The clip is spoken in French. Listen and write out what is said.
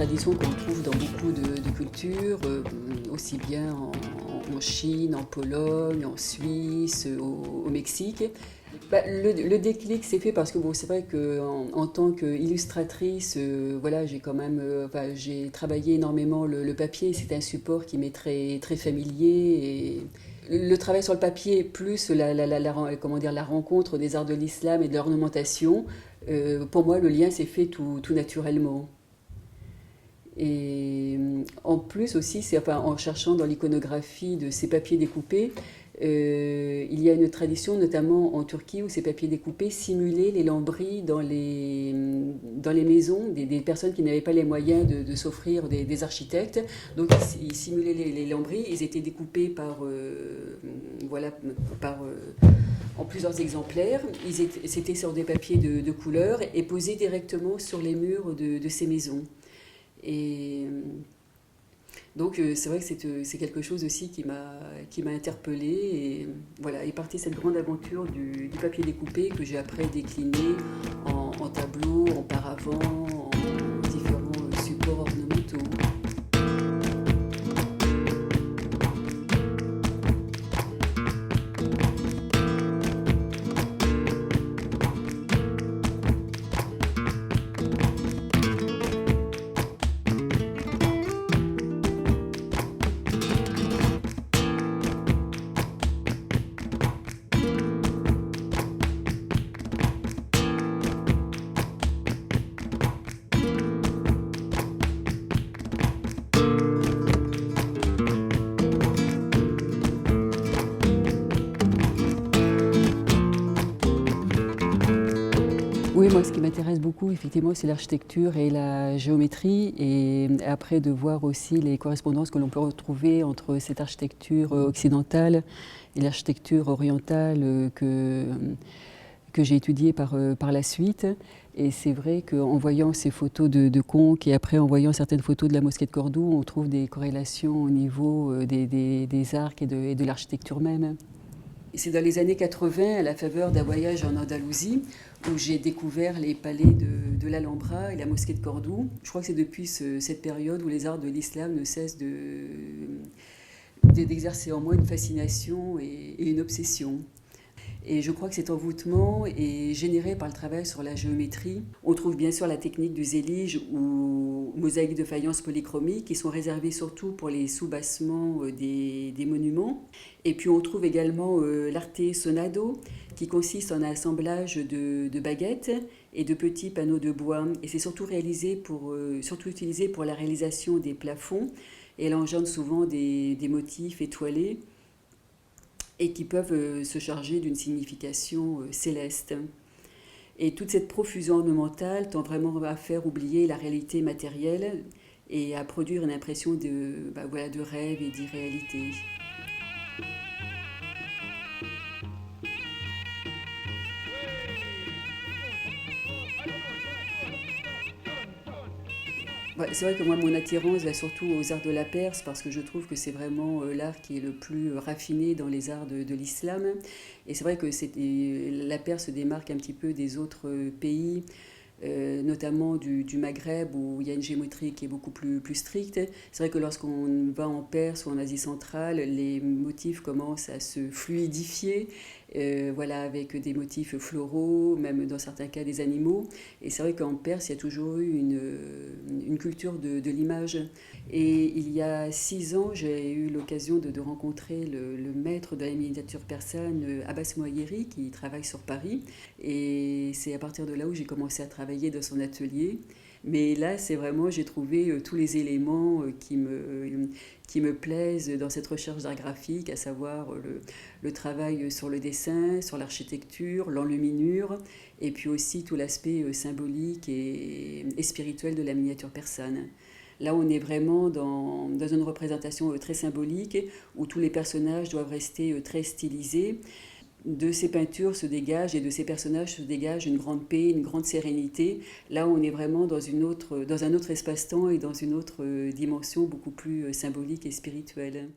tradition qu'on trouve dans beaucoup de cultures, aussi bien en Chine, en Pologne, en Suisse, au Mexique. Le déclic s'est fait parce que bon, c'est vrai qu'en tant qu'illustratrice, voilà, j'ai quand même, j'ai travaillé énormément le papier. C'est un support qui m'est très, très familier. Et le travail sur le papier plus comment dire, la rencontre des arts de l'islam et de l'ornementation, pour moi, le lien s'est fait tout naturellement. Et en plus aussi, en cherchant dans l'iconographie de ces papiers découpés, il y a une tradition, notamment en Turquie, où ces papiers découpés simulaient les lambris dans les maisons des personnes qui n'avaient pas les moyens de s'offrir des architectes. Donc ils simulaient les lambris, ils étaient découpés voilà, en plusieurs exemplaires. C'était sur des papiers de couleur et posés directement sur les murs de ces maisons. Et donc c'est vrai que c'est quelque chose aussi qui m'a interpellée. Et voilà, est partie cette grande aventure du papier découpé que j'ai après décliné en tableaux, en paravents, en différents supports ornementaux. Oui, moi, ce qui m'intéresse beaucoup, effectivement, c'est l'architecture et la géométrie. Et après, de voir aussi les correspondances que l'on peut retrouver entre cette architecture occidentale et l'architecture orientale que j'ai étudiée par la suite. Et c'est vrai qu'en voyant ces photos de Conques et après en voyant certaines photos de la mosquée de Cordoue, on trouve des corrélations au niveau des arcs et de l'architecture même. C'est dans les années 80, à la faveur d'un voyage en Andalousie, où j'ai découvert les palais de l'Alhambra et la mosquée de Cordoue. Je crois que c'est depuis cette période où les arts de l'islam ne cessent d'exercer en moi une fascination et une obsession. Et je crois que cet envoûtement est généré par le travail sur la géométrie. On trouve bien sûr la technique du zélige ou mosaïque de faïence polychromique qui sont réservées surtout pour les soubassements des monuments. Et puis on trouve également l'artesonado qui consiste en un assemblage de baguettes et de petits panneaux de bois. Et c'est surtout utilisé pour la réalisation des plafonds. Et elle engendre souvent des motifs étoilés et qui peuvent se charger d'une signification céleste. Et toute cette profusion ornementale tend vraiment à faire oublier la réalité matérielle et à produire une impression de rêve et d'irréalité. C'est vrai que moi, mon attirance va surtout aux arts de la Perse parce que je trouve que c'est vraiment l'art qui est le plus raffiné dans les arts de l'islam. Et c'est vrai que la Perse se démarque un petit peu des autres pays, notamment du Maghreb où il y a une géométrie qui est beaucoup plus stricte. C'est vrai que lorsqu'on va en Perse ou en Asie centrale, les motifs commencent à se fluidifier, voilà, avec des motifs floraux, même dans certains cas des animaux. Et c'est vrai qu'en Perse, il y a toujours eu une culture de l'image. Et il y a 6 ans, j'ai eu l'occasion de rencontrer le maître de la miniature persane, Abbas Moayyeri, qui travaille sur Paris. Et c'est à partir de là où j'ai commencé à travailler dans son atelier. Mais là, c'est vraiment, j'ai trouvé tous les éléments qui me plaisent dans cette recherche d'art graphique, à savoir le travail sur le dessin, sur l'architecture, l'enluminure, et puis aussi tout l'aspect symbolique et spirituel de la miniature persane. Là, on est vraiment dans une représentation très symbolique, où tous les personnages doivent rester très stylisés. De ces peintures se dégage et de ces personnages se dégage une grande paix, une grande sérénité. Là, on est vraiment dans un autre espace-temps et dans une autre dimension beaucoup plus symbolique et spirituelle.